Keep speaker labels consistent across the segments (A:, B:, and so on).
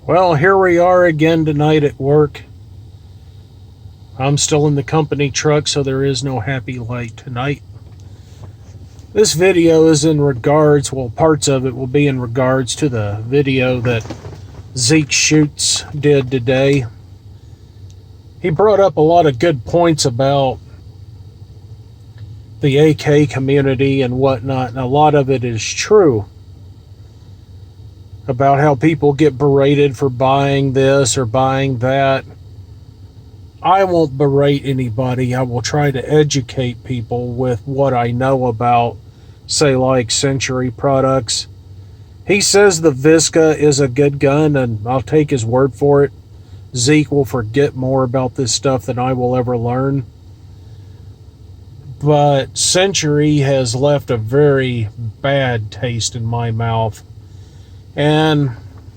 A: Well, here we are again tonight at work. I'm still in the company truck, so there is no happy light tonight. This video is in regards, well, parts of it will be in regards to the video that Zeke Shoots did today. He brought up a lot of good points about the AK community and whatnot, and a lot of it is true. About how people get berated for buying this or buying that. I won't berate anybody. I will try to educate people with what I know about, say, like Century products. He says the Visca is a good gun, and I'll take his word for it. Zeke will forget more about this stuff than I will ever learn. But Century has left a very bad taste in my mouth. And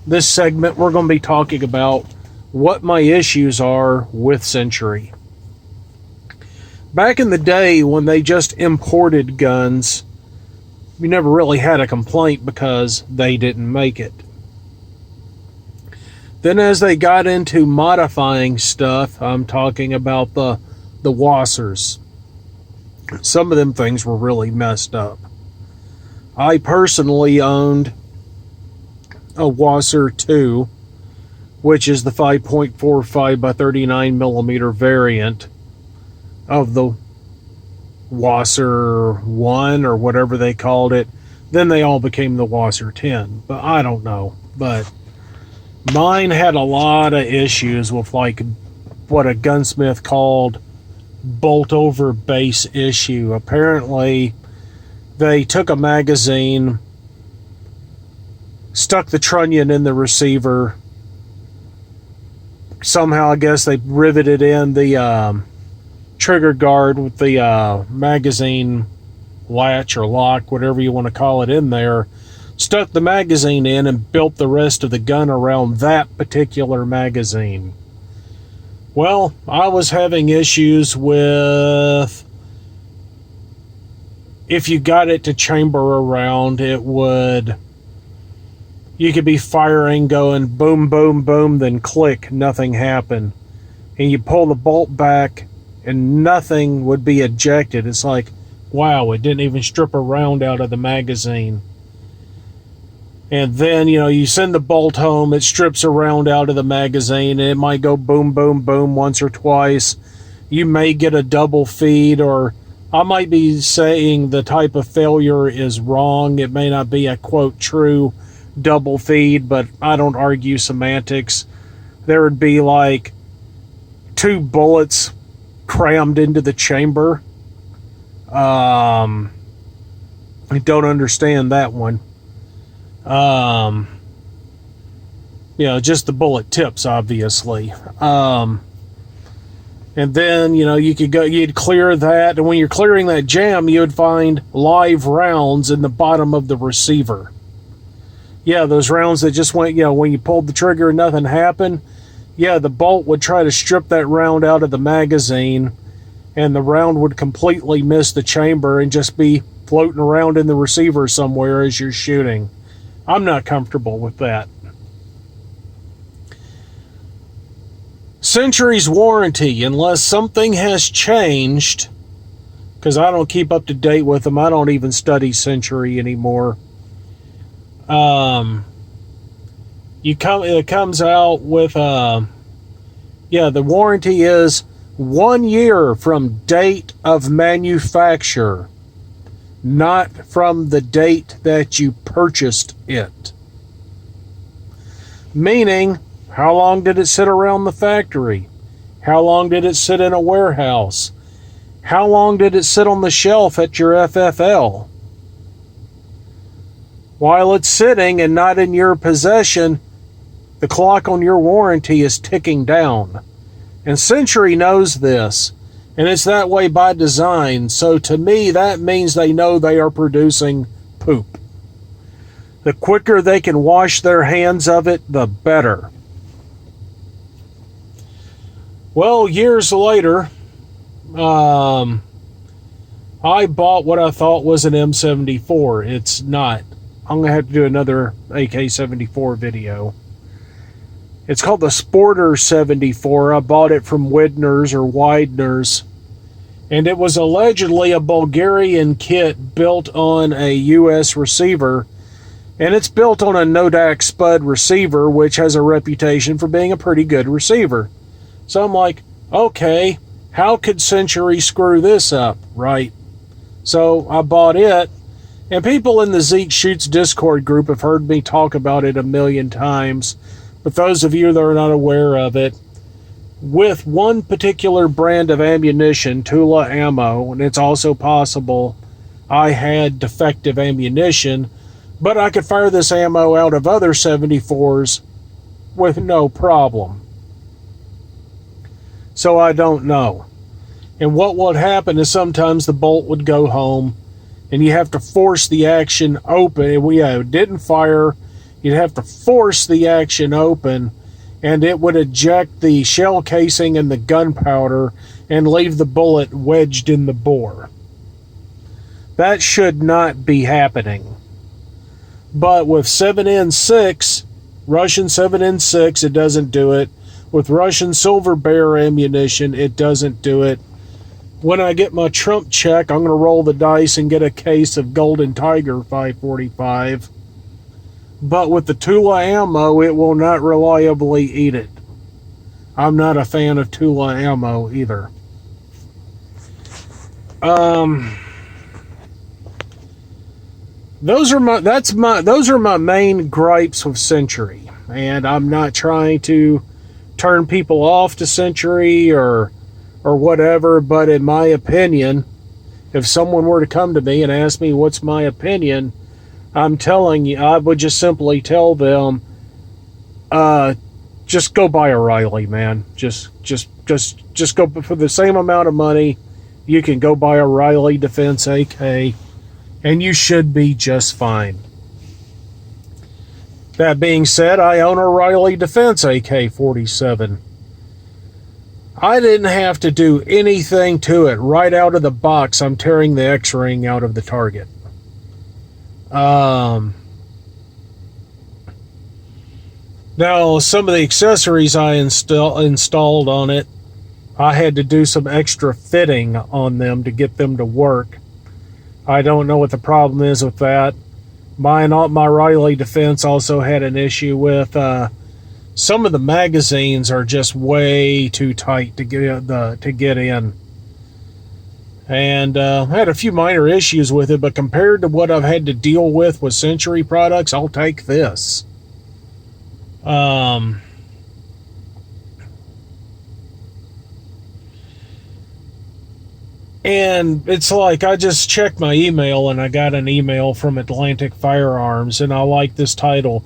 A: this segment, we're going to be talking about what my issues are with Century. Back in the day when they just imported guns, we never really had a complaint because they didn't make it. Then as they got into modifying stuff, I'm talking about the Wassers. Some of them things were really messed up. I personally owned a Wasser 2, which is the 5.45 by 39 millimeter variant of the Wasser 1 or whatever they called it. Then they all became the Wasser 10, but I don't know. But mine had a lot of issues with like what a gunsmith called bolt over base issue. Apparently they took a magazine, stuck the trunnion in the receiver. Somehow, I guess they riveted in the trigger guard with the magazine latch or lock, whatever you want to call it, in there. Stuck the magazine in and built the rest of the gun around that particular magazine. Well, I was having issues with, if you got it to chamber around, it would, you could be firing, going boom, boom, boom, then click, nothing happened. And you pull the bolt back and nothing would be ejected. It's like, wow, it didn't even strip a round out of the magazine. And then, you send the bolt home, it strips a round out of the magazine, and it might go boom, boom, boom once or twice. You may get a double feed, or I might be saying the type of failure is wrong. It may not be a, quote, true double feed, but I don't argue semantics. There would be like 2 bullets crammed into the chamber. I don't understand that one. Just the bullet tips, obviously. And then, you'd clear that, and when you're clearing that jam, you would find live rounds in the bottom of the receiver. Yeah, those rounds that just went, when you pulled the trigger and nothing happened, the bolt would try to strip that round out of the magazine, and the round would completely miss the chamber and just be floating around in the receiver somewhere as you're shooting. I'm not comfortable with that. Century's warranty, unless something has changed, because I don't keep up to date with them, I don't even study Century anymore. It comes out with the warranty is 1 year from date of manufacture, not from the date that you purchased it. Meaning, how long did it sit around the factory? How long did it sit in a warehouse? How long did it sit on the shelf at your FFL? While it's sitting and not in your possession, the clock on your warranty is ticking down. And Century knows this, and it's that way by design. So to me, that means they know they are producing poop. The quicker they can wash their hands of it, the better. Well, years later, I bought what I thought was an M74. It's not. I'm going to have to do another AK-74 video. It's called the Sporter 74. I bought it from Widner's or Widener's. And it was allegedly a Bulgarian kit built on a U.S. receiver. And it's built on a Nodak Spud receiver, which has a reputation for being a pretty good receiver. So I'm like, okay, how could Century screw this up, right? So I bought it. And people in the Zeke Shoots Discord group have heard me talk about it a million times. But those of you that are not aware of it, with one particular brand of ammunition, Tula ammo, and it's also possible I had defective ammunition, but I could fire this ammo out of other 74s with no problem. So I don't know. And what would happen is sometimes the bolt would go home, and you have to force the action open. It didn't fire. You'd have to force the action open, and it would eject the shell casing and the gunpowder and leave the bullet wedged in the bore. That should not be happening. But with 7N6, Russian 7N6, it doesn't do it. With Russian Silver Bear ammunition, it doesn't do it. When I get my Trump check, I'm going to roll the dice and get a case of Golden Tiger 545. But with the Tula ammo, it will not reliably eat it. I'm not a fan of Tula ammo either. Those are my main gripes with Century, and I'm not trying to turn people off to Century or whatever, but in my opinion, if someone were to come to me and ask me what's my opinion, I'm telling you, I would just simply tell them, just go buy a Riley, man. Just go for the same amount of money. You can go buy a Riley Defense AK, and you should be just fine. That being said, I own a Riley Defense AK-47. I didn't have to do anything to it. Right out of the box, I'm tearing the X-ring out of the target. Now, some of the accessories I installed on it, I had to do some extra fitting on them to get them to work. I don't know what the problem is with that. My Riley Defense also had an issue with some of the magazines are just way too tight to get in. And I had a few minor issues with it, but compared to what I've had to deal with Century products, I'll take this. And it's like I just checked my email and I got an email from Atlantic Firearms, and I like this title: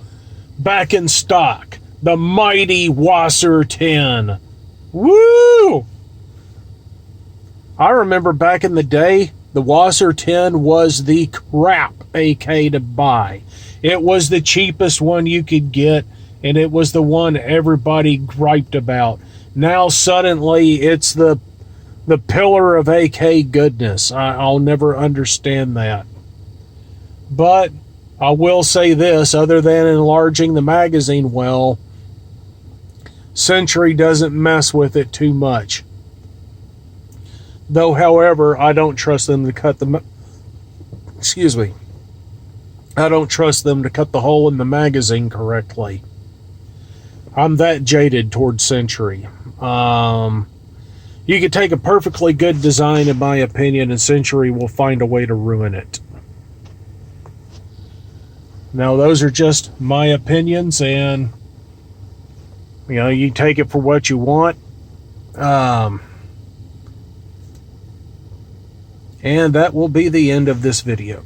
A: Back in Stock, the Mighty Wasser 10. Woo! I remember back in the day, the Wasser 10 was the crap AK to buy. It was the cheapest one you could get, and it was the one everybody griped about. Now suddenly it's the pillar of AK goodness. I'll never understand that. But I will say this, other than enlarging the magazine well, Century doesn't mess with it too much. Though, however, I don't trust them to cut the... Excuse me. I don't trust them to cut the hole in the magazine correctly. I'm that jaded towards Century. You could take a perfectly good design, in my opinion, and Century will find a way to ruin it. Now, those are just my opinions, and you take it for what you want. And that will be the end of this video.